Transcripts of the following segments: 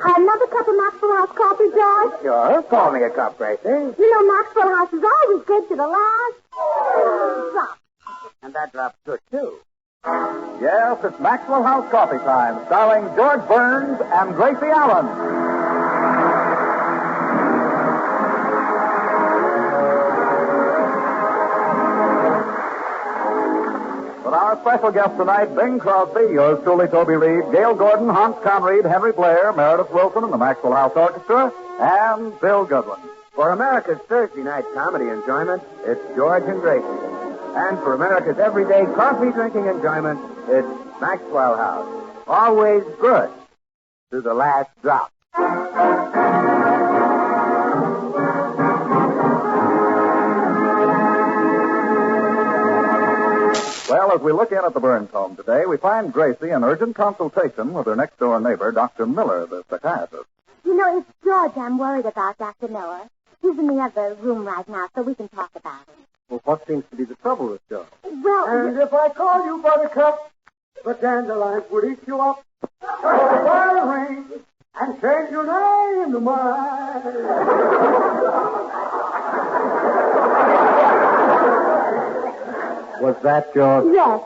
Another cup of Maxwell House coffee, George? Sure. Call me a cup, Gracie. You know Maxwell House is always good to the last drop. And that drop's good, too. Yes, it's Maxwell House Coffee Time, starring George Burns and Gracie Allen. With our special guest tonight, Bing Crosby, yours truly, Toby Reed, Gail Gordon, Hans Conried, Henry Blair, Meredith Wilson, and the Maxwell House Orchestra, and Bill Goodwin. For America's Thursday night comedy enjoyment, it's George and Gracie. And for America's everyday coffee drinking enjoyment, it's Maxwell House. Always good to the last drop. Well, as we look in at the Burns home today, we find Gracie in urgent consultation with her next-door neighbor, Dr. Miller, the psychiatrist. You know, it's George I'm worried about, Dr. Miller. He's in the other room right now, so we can talk about it. Well, what seems to be the trouble with George? Well, And if I call you Buttercup, the dandelions would eat you up. So buy a ring and change your name to mine. Was that George? yes.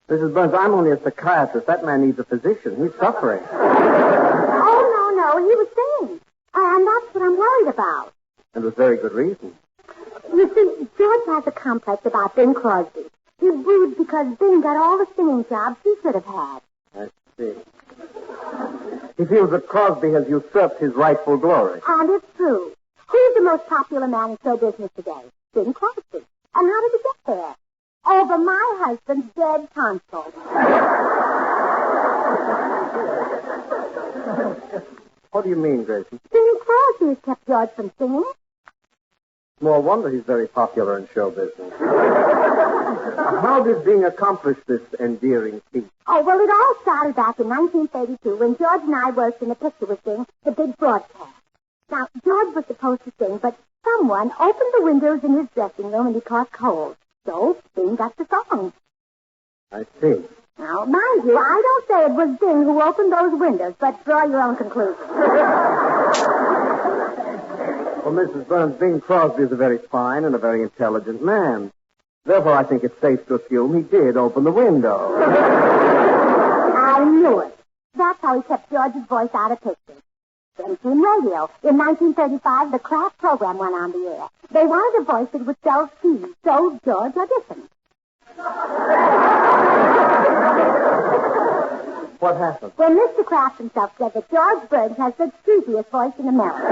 Mrs. Burns, I'm only a psychiatrist. That man needs a physician. He's suffering. Oh, no, he was singing. And that's what I'm worried about. And with very good reason. You see, George has a complex about Bing Crosby. He broods because Bing got all the singing jobs he should have had. I see. He feels that Crosby has usurped his rightful glory. And it's true. Who's the most popular man in show business today? Bing Crosby. And how did he get there? Over my husband's dead tonsil. What do you mean, Gracie? Bing Crosby has kept George from singing. Small wonder he's very popular in show business. How did Bing accomplish this endearing feat? Oh, well, it all started back in 1932 when George and I worked in a picture with Bing, the big broadcast. Now, George was supposed to sing, but someone opened the windows in his dressing room and he caught cold. So Bing got the song. I see. Now, mind you, I don't say it was Bing who opened those windows, but draw your own conclusions. Well, Mrs. Burns, Bing Crosby is a very fine and a very intelligent man. Therefore, I think it's safe to assume he did open the window. I knew it. That's how he kept George's voice out of pictures. Then came radio. In 1935, the Kraft program went on the air. They wanted a voice that would sell seeds, so George auditioned. What happened? Well, Mr. Kraft himself said that George Burns has the creepiest voice in America.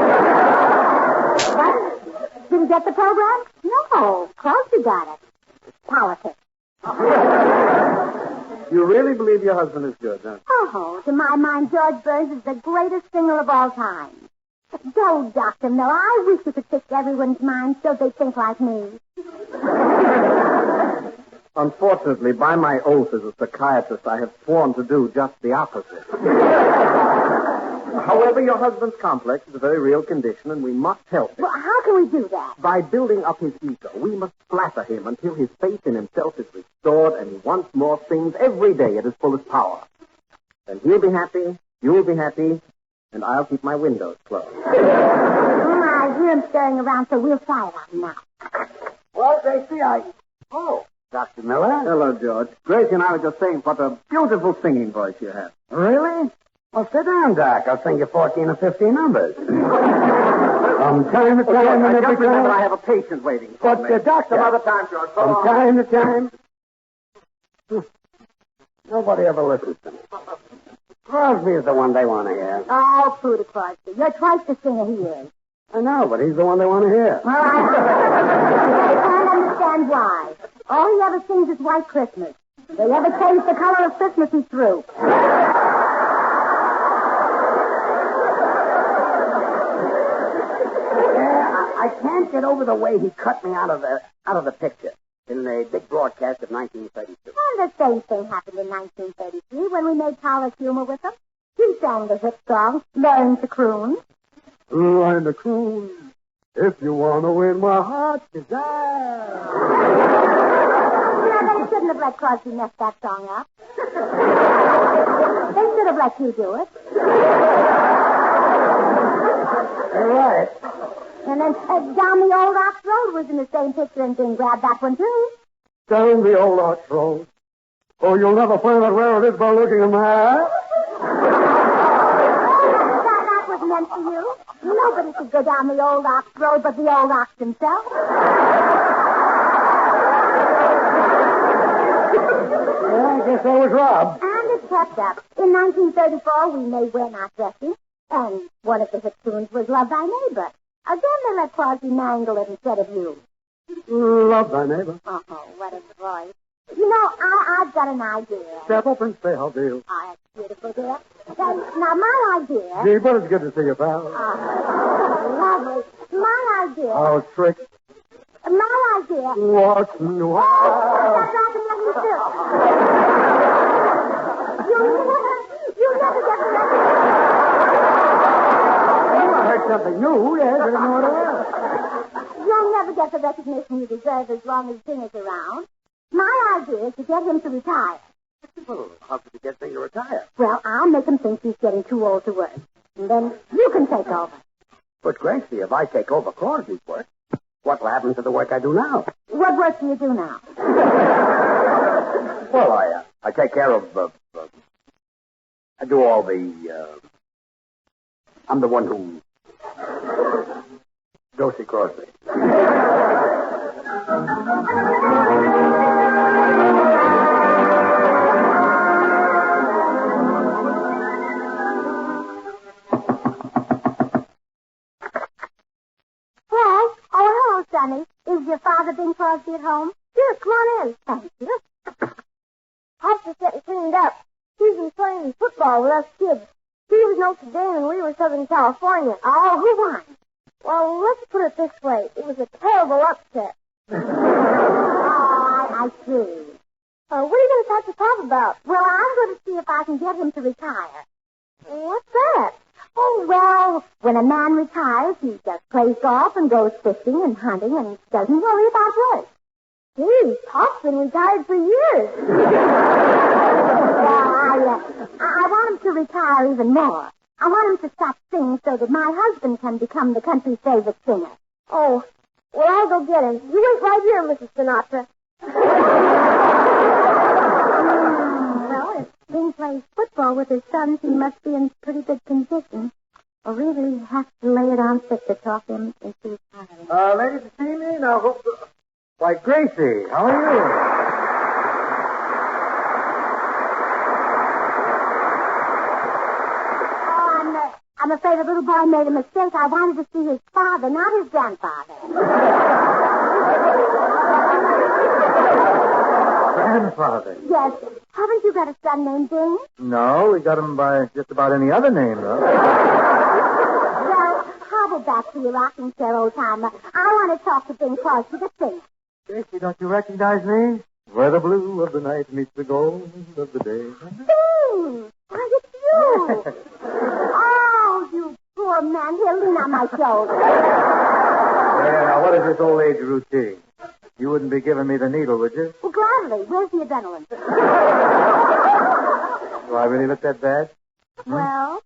What? Did he get the program? No, Crosby got it. Politics. You really believe your husband is good, huh? Oh, to my mind, George Burns is the greatest singer of all time. Go, Dr. Miller. I wish you could fix everyone's mind so they think like me. Unfortunately, by my oath as a psychiatrist, I have sworn to do just the opposite. However, your husband's complex is a very real condition, and we must help him. Well, how can we do that? By building up his ego, we must flatter him until his faith in himself is restored and he once more sings every day at his fullest power. Then he'll be happy, you'll be happy, and I'll keep my windows closed. I hear him stirring around, so we'll try it on now. Well, Gracie, Oh, Dr. Miller? Hello, George. Gracie and I were just saying what a beautiful singing voice you have. Really? Well, sit down, Doc. I'll sing you 14 or 15 numbers. From time to time, I just remember I have a patient waiting for me. But, Doc, some other time, George. From time to time. Nobody ever listens to me. Crosby is the one they want to hear. Oh, Pooh to Crosby. You're twice the singer he is. I know, but he's the one they want to hear. Well, I can't understand why. All he ever sings is White Christmas. If they ever change the color of Christmas, he's through. I can't get over the way he cut me out of the picture in the big broadcast of 1932. And the same thing happened in 1933 when we made College Humor with him. He sang the hit song, Learn to Croon. Learn to croon if you want to win my heart's desire. Yeah, they shouldn't have let Crosby mess that song up. They should have let you do it. Down the old Ox Road was in the same picture and Bing grabbed that one, too. Down the old Ox Road. Oh, you'll never find out where it is by looking in my eye. That was meant for you. Nobody could go down the old Ox Road but the old ox himself. Well, I guess I was robbed. And it kept up. In 1934, we made We're Not Dressing, and one of the hit tunes was Love Thy Neighbor. Again, they let Crosby mangle it instead of you. Love thy neighbor. Oh, what a voice. You know, I've got an idea. Step up and say how do you. Oh, that's beautiful, dear. Now, my idea... Gee, but it's good to see you, pal. Lovely. My idea... Oh, trick. My idea... What's new? Stop laughing at me, too. You'll never get the record. I heard something new. Yes, I didn't know what it was. You'll never get the recognition you deserve as long as Bing is around. My idea is to get him to retire. Well, how could you get Bing to retire? Well, I'll make him think he's getting too old to work. And then you can take over. But, Gracie, if I take over Crosby's work, what will happen to the work I do now? What work do you do now? Well, I take care of, I do all the, I'm the one who... Josie Crosby. Sonny, is your father Bing Crosby at home? Yes, come on in. Thank you. Pops is getting cleaned up. He's been playing football with us kids. He was Notre Dame and we were Southern California. Oh, who won? Well, let's put it this way. It was a terrible upset. Oh, I see. What are you going to talk to Pop about? Well, I'm going to see if I can get him to retire. What's that? Oh, well, when a man retires, he just plays golf and goes fishing and hunting and doesn't worry about work. Gee, Pop's been retired for years. I want him to retire even more. I want him to stop singing so that my husband can become the country's favorite singer. Oh, well, I'll go get him. You wait right here, Mrs. Sinatra. Well, if Bing plays football with his sons, he must be in pretty good condition. Or really have to lay it on thick to talk him into retiring. Ladies to see me? Now, why, Gracie, how are you? Oh, I'm afraid the little boy made a mistake. I wanted to see his father, not his grandfather. Grandfather? Yes. Haven't you got a son named Bing? No, we got him by just about any other name, though. Well, hobble back to your rocking chair, old timer. I want to talk to Bing Crosby, the singer. Gracie, don't you recognize me? Where the blue of the night meets the gold of the day. Bing! Why, it's you! Oh, you poor man. Here, lean on my shoulder. Yeah, now, what is this old age routine? You wouldn't be giving me the needle, would you? Well, gladly. Where's the adrenaline? Do I really look that bad? Well,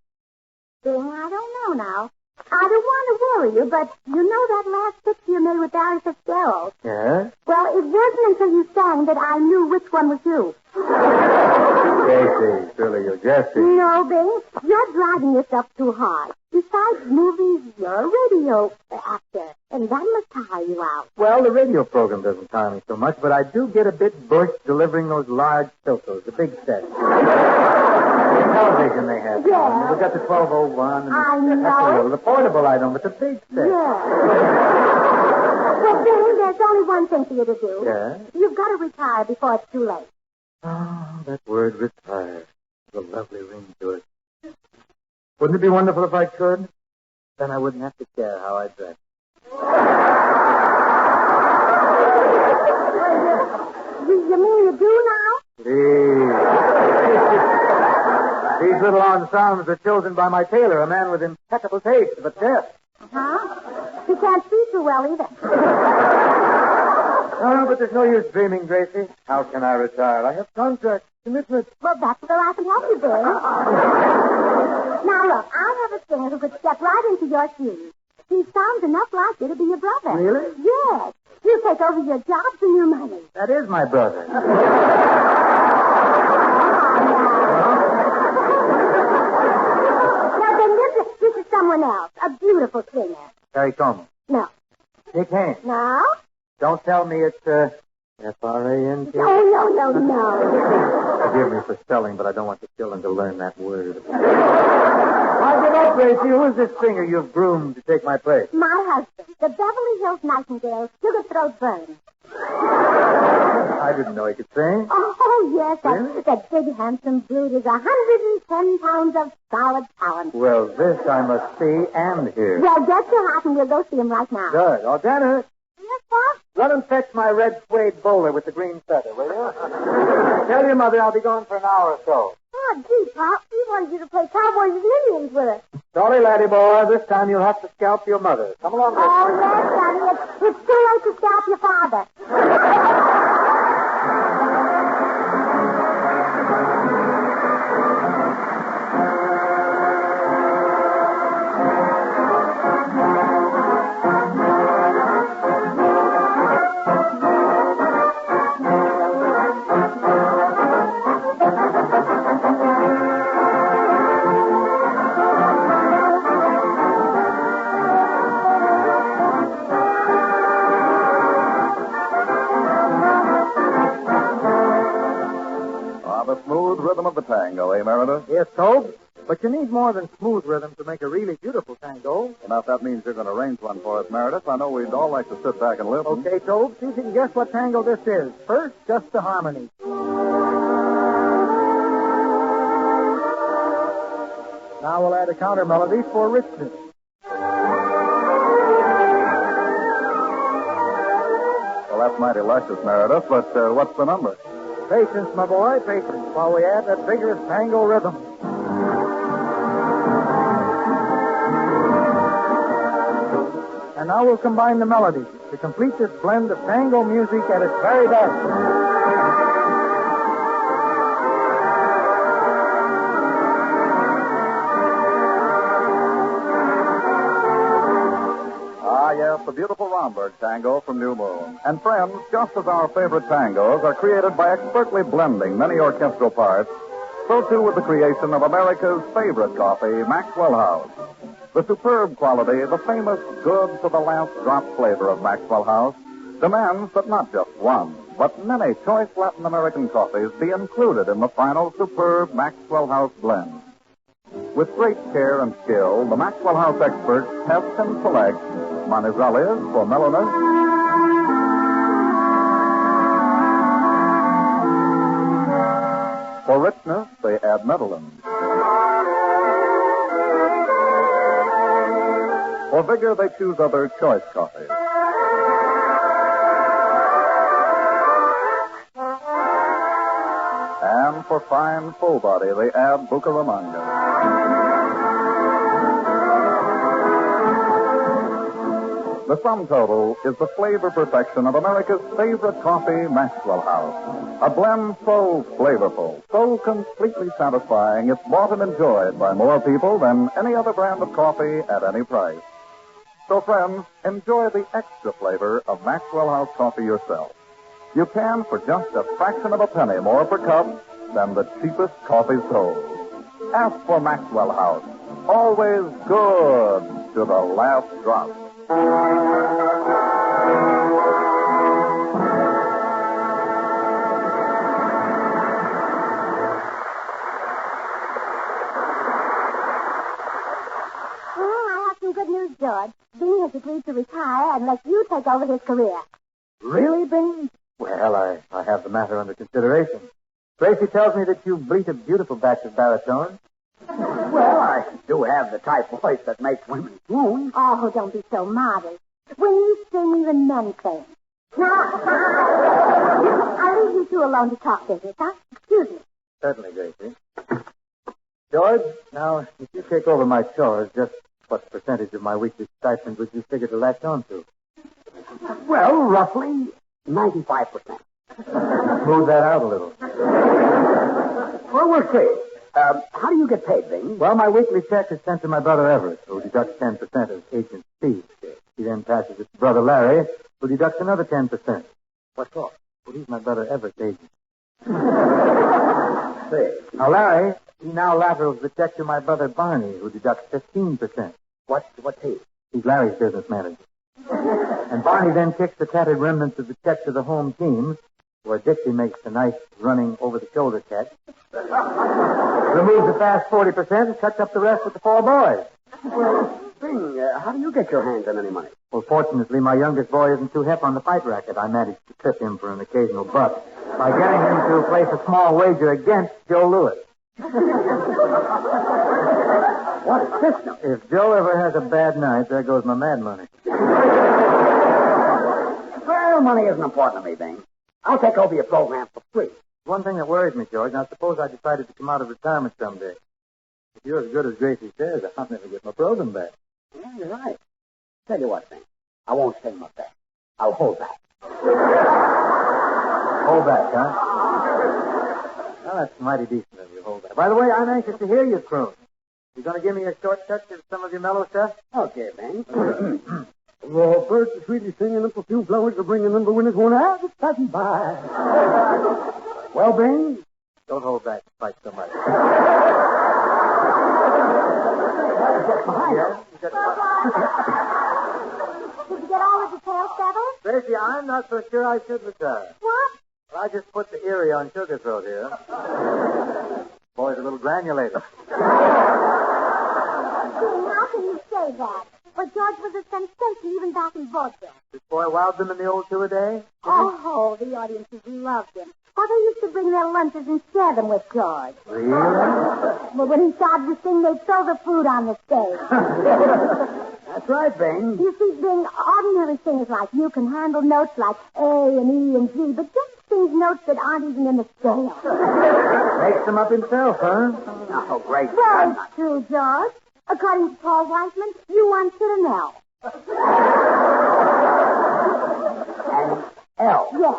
Bing, I don't know now. I don't want to worry you, but you know that last picture you made with Barry Fitzgerald? Yeah? Well, it wasn't until you sang that I knew which one was you. Gracie, surely you're jesting. No, Bing, you're driving yourself too hard. Besides movies, you're a radio actor, and that must tire you out. Well, the radio program doesn't tire me so much, but I do get a bit bushed delivering those large filters, the big sets. The television they have. Yeah. We've got the 1201. And I know. The portable I don't, but the big set. Yeah. Well, Bing, there's only one thing for you to do. Yeah? You've got to retire before it's too late. Oh, that word retire. There's a lovely ring to it. Wouldn't it be wonderful if I could? Then I wouldn't have to care how I dress. You mean you do now? These little ensembles are chosen by my tailor, a man with impeccable taste, but deaf. Huh? You can't see too well either. Oh, but there's no use dreaming, Gracie. How can I retire? I have contracts, commitments. Well, that's where I can help you, Bing. Now, look, I have a singer who could step right into your shoes. He sounds enough like you to be your brother. Really? Yes. You take over your jobs and your money. That is my brother. Now, then, this is someone else. A beautiful singer. Harry Coleman. No. Dick Haynes. No? Don't tell me it's, F-R-A-N-K. Oh, no. Forgive me for spelling, but I don't want the children to learn that word. Why, give up, Gracie. Who is this singer you've groomed to take my place? My husband, the Beverly Hills Nightingale, Sugar Throat Burns. I didn't know he could sing. Oh, yes. Really? That big, handsome brute is 110 pounds of solid talent. Well, this I must see and hear. Well, get your hat and we'll go see him right now. Good. Oh, Dennis, Yes, Pop? run and fetch my red suede bowler with the green feather, will you? Tell your mother I'll be gone for an hour or so. Oh, gee, Pop, we wanted you to play Cowboys and Indians with us. Sorry, laddie boy. This time you'll have to scalp your mother. Come along, Gracie. Oh, yes, Sonny. It's too late to scalp your father. The smooth rhythm of the tango, eh, Meredith? Yes, Tobe. But you need more than smooth rhythm to make a really beautiful tango. Now, if that means you're going to arrange one for us, Meredith, I know we'd all like to sit back and listen. Okay, Tobe, see if you can guess what tango this is. First, just the harmony. Now we'll add a counter melody for richness. Well, that's mighty luscious, Meredith, but what's the number? Patience, my boy, patience, while we add that vigorous tango rhythm. And now we'll combine the melodies to complete this blend of tango music at its very best. Yes, the beautiful Romberg tango from New Moon. And friends, just as our favorite tangos are created by expertly blending many orchestral parts, so too with the creation of America's favorite coffee, Maxwell House. The superb quality, the famous good to the last drop flavor of Maxwell House demands that not just one, but many choice Latin American coffees be included in the final superb Maxwell House blend. With great care and skill, the Maxwell House experts test and select Manizales for mellowness, for richness, they add Netherlands. For vigor, they choose other choice coffees. And for fine, full body, they add Bucaramanga. The sum total is the flavor perfection of America's favorite coffee, Maxwell House. A blend so flavorful, so completely satisfying, it's bought and enjoyed by more people than any other brand of coffee at any price. So, friends, enjoy the extra flavor of Maxwell House coffee yourself. You can for just a fraction of a penny more per cup than the cheapest coffee sold. Ask for Maxwell House. Always good to the last drop. Good news, George. Bing has agreed to retire and let you take over his career. Really, Bing? Well, I have the matter under consideration. Gracie tells me that you bleat a beautiful batch of baritone. Well, I do have the type voice that makes women swoon. Oh, don't be so modest. When you sing, even men sing. Now, I'll leave you two alone to talk business, huh? Excuse me. Certainly, Gracie. George, now, if you take over my chores, just what percentage of my weekly stipend would you figure to latch on to? Well, roughly 95%. Smooth that out a little. Well, we'll see. How do you get paid, Bing? Well, my weekly check is sent to my brother Everett, who deducts 10% as agent fee. He then passes it to brother Larry, who deducts another 10%. What for? Well, he's my brother Everett's agent. Say. Now, Larry, he now laterals the check to my brother Barney, who deducts 15%. What's he? He's Larry's business manager. And Barney then kicks the tattered remnants of the check to the home team, where Dixie makes a nice running over-the-shoulder catch, removes the fast 40%, and cuts up the rest with the 4 boys. Well, Bing, how do you get your hands on any money? Well, fortunately, my youngest boy isn't too hep on the fight racket. I managed to trip him for an occasional buck by getting him to place a small wager against Joe Lewis. What is this now? If Joe ever has a bad night, there goes my mad money. Well, money isn't important to me, Bing. I'll take over your program for free. One thing that worries me, George, now suppose I decided to come out of retirement someday. If you're as good as Gracie says, I'll never get my program back. Yeah, you're right. Tell you what, Bing. I won't stay my back. I'll hold back. Hold back, huh? Well, that's mighty decent of you, hold back. By the way, I'm anxious to hear you croon. You going to give me a short touch of some of your mellow stuff? Okay, Bing. Oh, birds are sweetly singing, and perfume flowers are bringing them, the wind is going out, it's passing by. Well, Bing? Don't hold back and fight so much. Behind us. Did you get all the details settled? Gracie, I'm not so sure I should retire. What? Well, I just put the Erie on sugar throat here. Boy's a little granulated. How can you say that? Well, George was a sensation even back in vaudeville. This boy wowed them in the old two-a-day? Oh, the audiences loved him. Why, they used to bring their lunches and share them with George. Really? But when he started to sing, they'd throw the food on the stage. That's right, Bing. You see, being ordinary singers like you can handle notes like A and E and G, but George sings notes that aren't even in the scale. Makes them up himself, huh? Oh, great. Very true, George. According to Paul Weissman, you won Citronelle. And L. Yes.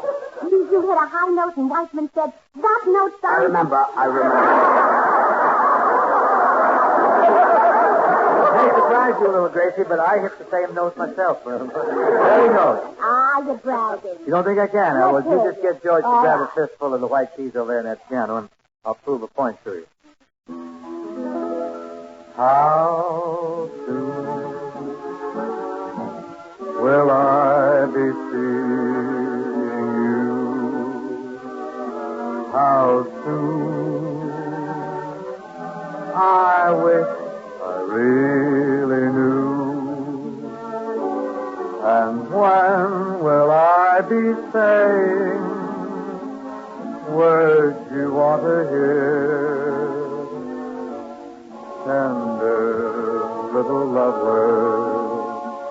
You hit a high note, and Weissman said, that note I sounds... remember. May surprise you a little, Gracie, but I hit the same note myself for him. Very note. Ah, you're bragging. You don't think I can? Yes, Well, you sir. just get George to All grab a right. fistful of the white keys over there in that piano, and I'll prove a point to you. How soon will I be seeing you? How soon? I wish I really knew. And when will I be saying words you want to hear? Tender little love words,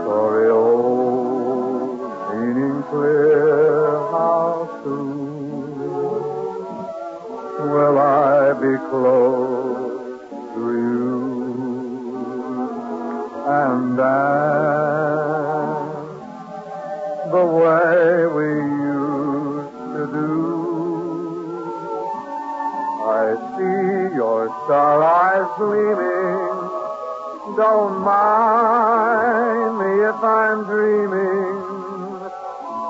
story old, meaning clear. How soon will I be close to you and dance the way we used to do? I see your star eyes gleaming. Don't mind me if I'm dreaming.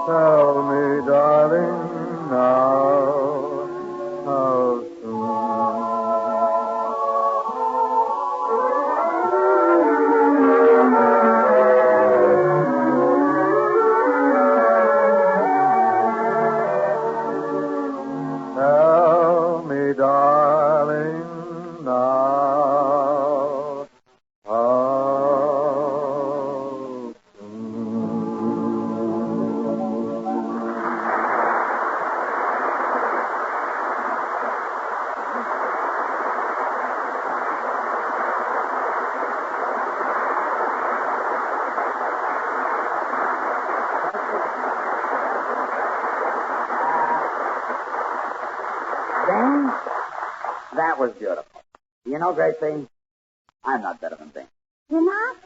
Tell me, darling, now how soon? Tell me, darling, now how Bing, that was beautiful. You know, Gracie, I'm not better than Bing. You're not?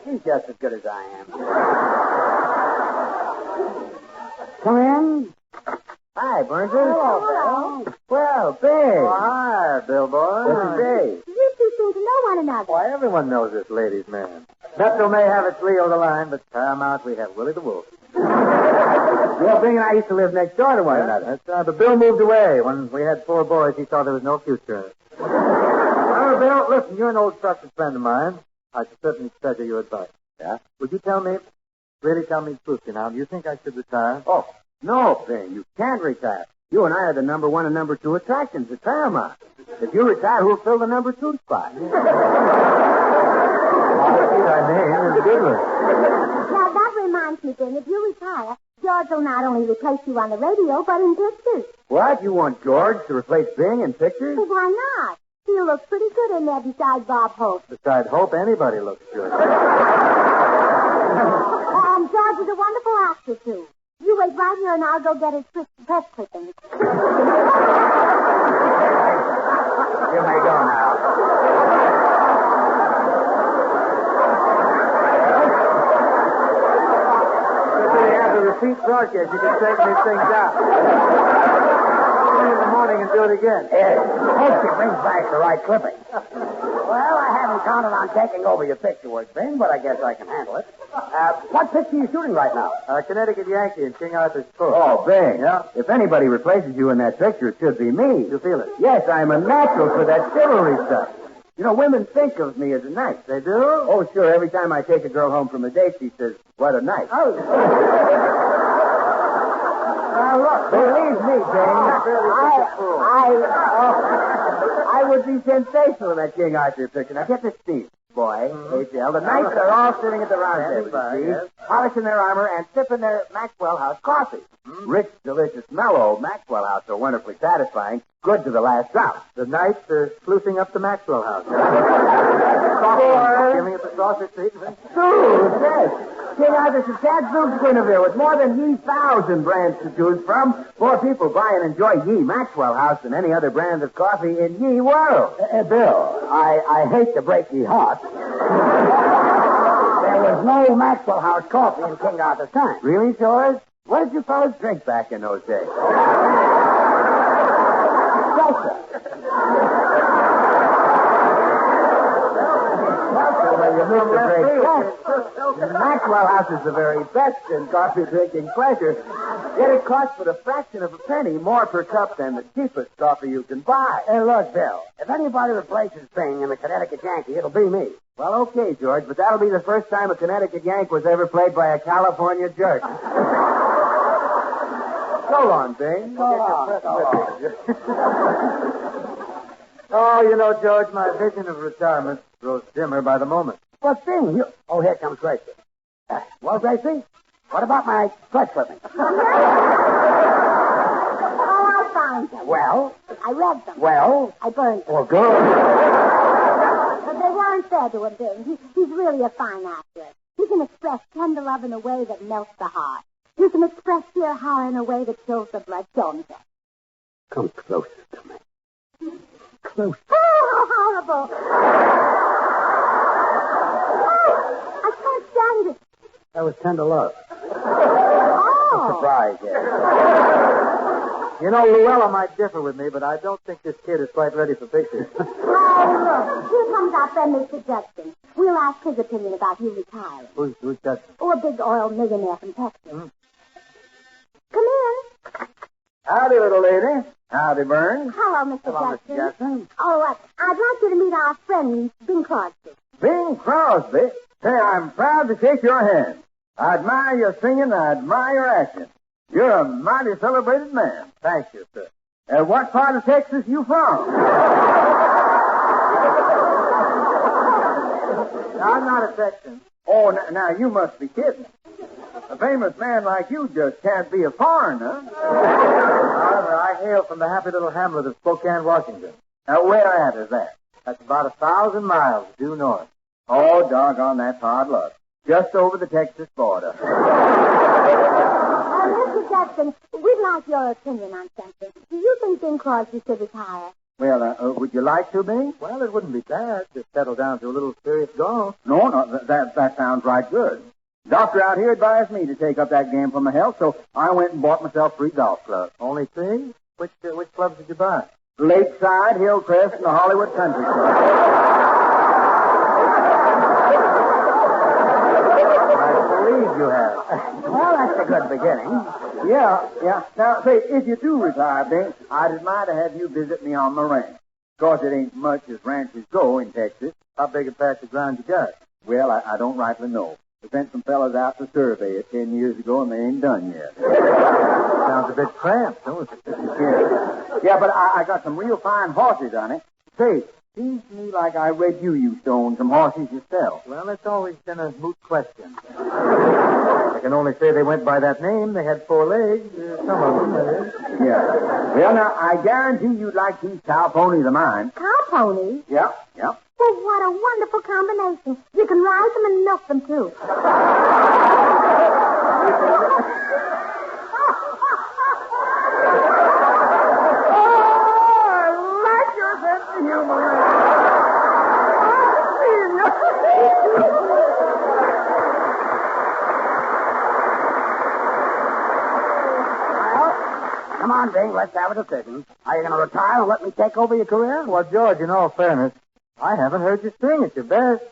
He's just as good as I am. Come in. Hi, Burns. Hello. Well, Bing. Oh, hi, Bill boy. This is Dave. You two seem to know one another. Why, everyone knows this ladies' man. Metro may have its Leo the Lion, but Paramount we have Willie the Wolf. Well, Bing and I used to live next door to one another. That's right, but Bill moved away. When we had 4 boys, he saw there was no future in it. Well, Bill, listen, you're an old trusted friend of mine. I should certainly treasure your advice. Yeah? Would you really tell me truthfully now, do you think I should retire? Oh, no, Bing. You can't retire. You and I are the number 1 and number 2 attractions at Paramount. If you retire, who'll fill the number 2 spot? I mean, it's a good one. Now, that reminds me, Ben, if you retire, George will not only replace you on the radio, but in pictures. What? You want George to replace Bing in pictures? Well, why not? He'll look pretty good in there beside Bob Hope. Besides Hope, anybody looks good. And George is a wonderful actor, too. You wait right here, and I'll go get his press clippings. You may go now. If they have the repeat broadcast, you can straighten these things out. In the morning and do it again. Hope she brings back the right clipping. Well, I haven't counted on taking over your picture work, Bing, but I guess I can handle it. What picture are you shooting right now? Connecticut Yankee in King Arthur's Court. Oh, Bing. Yeah? If anybody replaces you in that picture, it should be me. You feel it? Yes, I'm a natural for that chivalry stuff. You know, women think of me as a knight. They do? Oh, sure. Every time I take a girl home from a date, she says, what a knight. Oh. Now, look, believe me, Bing. I would be sensational in that King Arthur picture. Now, get this scene, boy. H.L. The knights are all sitting at the round table, you see, polishing their armor and sipping their Maxwell House coffee. Rich, delicious, mellow Maxwell House, so wonderfully satisfying. Good to the last drop. The knights are sluicing up the Maxwell House. Feeling at the saucer treat. Suze, yes. King Arthur's a Gadzooks Guinevere with more than 1,000 brands to choose from. More people buy and enjoy Ye Maxwell House than any other brand of coffee in Ye world. Bill, I hate to break ye heart. There was no Maxwell House coffee in King Arthur's time. Really, George? What did you fellas drink back in those days? Seltzer. Well, you missed a great point. Maxwell House is the very best in coffee drinking pleasure. Yet it costs but a fraction of a penny more per cup than the cheapest coffee you can buy. Hey, look, Bill, if anybody replaces Bing in the Connecticut Yankee, it'll be me. Well, okay, George, but that'll be the first time a Connecticut Yank was ever played by a California jerk. So long, Bing. Oh, you know, George, my vision of retirement grows dimmer by the moment. What's Bing? You... Oh, here comes Gracie. Well, Gracie, what about my press clipping? Oh, I found them. Well? I read them. Well? I burned them. Well, good. But they weren't fair to him, Ben. He's really a fine actor. He can express tender love in a way that melts the heart. He can express sheer horror in a way that chills the blood. Show him that. Come closer to me. Close. Oh, how horrible. Oh, I can't stand it. That was tender love. Oh. Surprise, yes. You know, Luella might differ with me, but I don't think this kid is quite ready for pictures. Oh, look. Here comes our friend, Mr. Judson. We'll ask his opinion about you retiring. Who's that? Oh, a big oil millionaire from Texas. Come in. Howdy, little lady. Howdy, Burns. Hello, Mr. Judson. Oh, I'd like you to meet our friend, Bing Crosby. Bing Crosby. Say, I'm proud to shake your hand. I admire your singing. I admire your acting. You're a mighty celebrated man. Thank you, sir. What part of Texas you from? I'm not a Texan. Oh, now you must be kidding. A famous man like you just can't be a foreigner. However, I hail from the happy little hamlet of Spokane, Washington. Where at is that? That's about 1,000 miles due north. Oh, doggone, that's hard luck. Just over the Texas border. Mr. Judson, we'd like your opinion on something. Do you think Bing Crosby should retire? Well, would you like to, Bing? Well, it wouldn't be bad to settle down to a little serious golf. No, that sounds right good. Doctor out here advised me to take up that game for my health, so I went and bought myself 3 golf clubs. Only 3? Which clubs did you buy? Lakeside, Hillcrest, and the Hollywood Country Club. I believe you have. Well, that's a good beginning. Yeah. Now, say, if you do retire, Bing, I'd admire to have you visit me on my ranch. Of course, it ain't much as ranches go in Texas. How big a patch of ground you got? Well, I don't rightly know. We sent some fellas out to survey it 10 years ago, and they ain't done yet. Sounds a bit cramped, don't it? Yeah, but I got some real fine horses on it. Say, seems to me like I read you used to own some horses yourself. Well, it's always been a moot question. I can only say they went by that name. They had 4 legs. Some of them, that is. Yeah. Well, now, I guarantee you'd like these cow ponies of mine. Cow ponies? Yeah. Well, what a wonderful combination. You can ride them and milk them, too. Come on, Bing, let's have a decision. Are you going to retire and let me take over your career? Well, George, in all fairness, I haven't heard you sing at your best.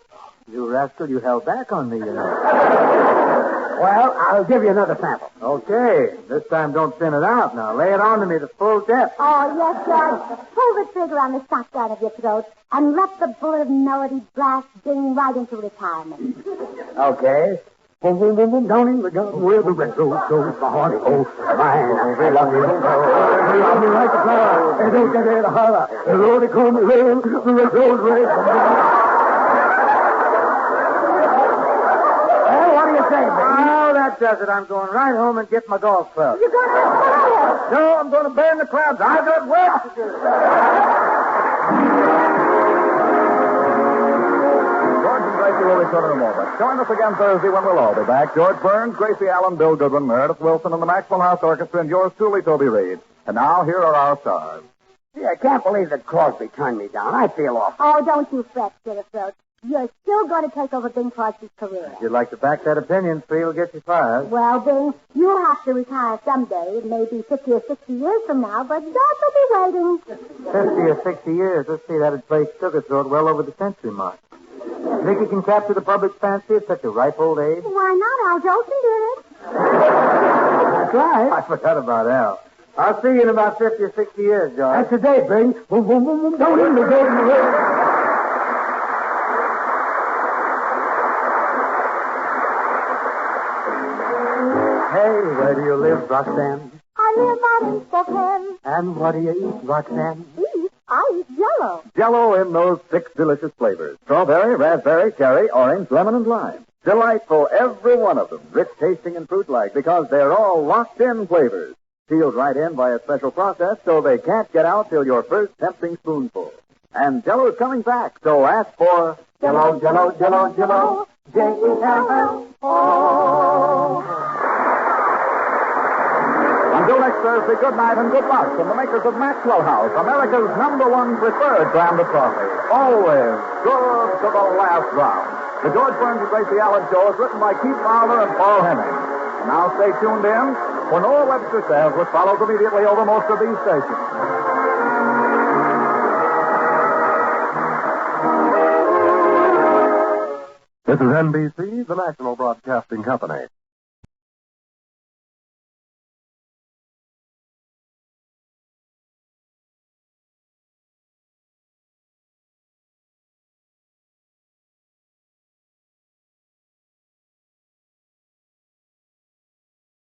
You rascal, you held back on me, you know. Well, I'll give you another sample. Okay. This time don't thin it out now. Lay it on to me to full depth. Oh, yes, George. Pull the trigger on the shotgun of your throat and let the bullet of melody blast Bing right into retirement. Okay. Boom, boom, boom, boom, down in the garden where the red rose goes, the heart goes, mine. I love you, I love you like a flower. And don't get it a holler. The Lord, he called me red, the red rose red. Well, what do you say, Bing? Oh, that does it. I'm going right home and get my golf club. You're going to retire. No, I'm going to burn the clubs. I've got work to do. George and Gracie will return in a moment. Join us again Thursday when we'll all be back. George Burns, Gracie Allen, Bill Goodwin, Meredith Wilson, and the Maxwell House Orchestra, and yours truly, Toby Reed. And now, here are our stars. Gee, I can't believe that Crosby turned me down. I feel awful. Oh, don't you fret, Silverthroat. You're still going to take over Bing Crosby's career. If you'd like to back that opinion, Free will get you fired. Well, Bing, you'll have to retire someday, maybe 50 or 60 years from now, but George will be waiting. 50 or 60 years. Let's see, that'd place Sugarthroat well over the century mark. Think he can capture the public's fancy at such a ripe old age? Why not? Al Jolson did it. That's right. I forgot about Al. I'll see you in about 50 or 60 years, George. That's the day, Bing. Boom, boom, boom, boom, down in the garden. Hey, where do you live, Roxanne? I live out in Spokane. And what do you eat, Roxanne? Eat? I eat Jell-O. Jell-O in those 6 delicious flavors. Strawberry, raspberry, cherry, orange, lemon, and lime. Delightful, every one of them. Rich tasting and fruit-like because they're all locked-in flavors. Sealed right in by a special process so they can't get out till your first tempting spoonful. And Jell-O's coming back, so ask for Jell-O, Jell-O, Jell-O, Jell-O. J-E-L-L-O. Until next Thursday, good night and good luck from the makers of Maxwell House, America's #1 preferred brand of coffee. Always good to the last drop. The George Burns and Gracie Allen Show is written by Keith Fowler and Paul Henning. And now stay tuned in for Noah Webster Says, which follows immediately over most of these stations. This is NBC, the National Broadcasting Company.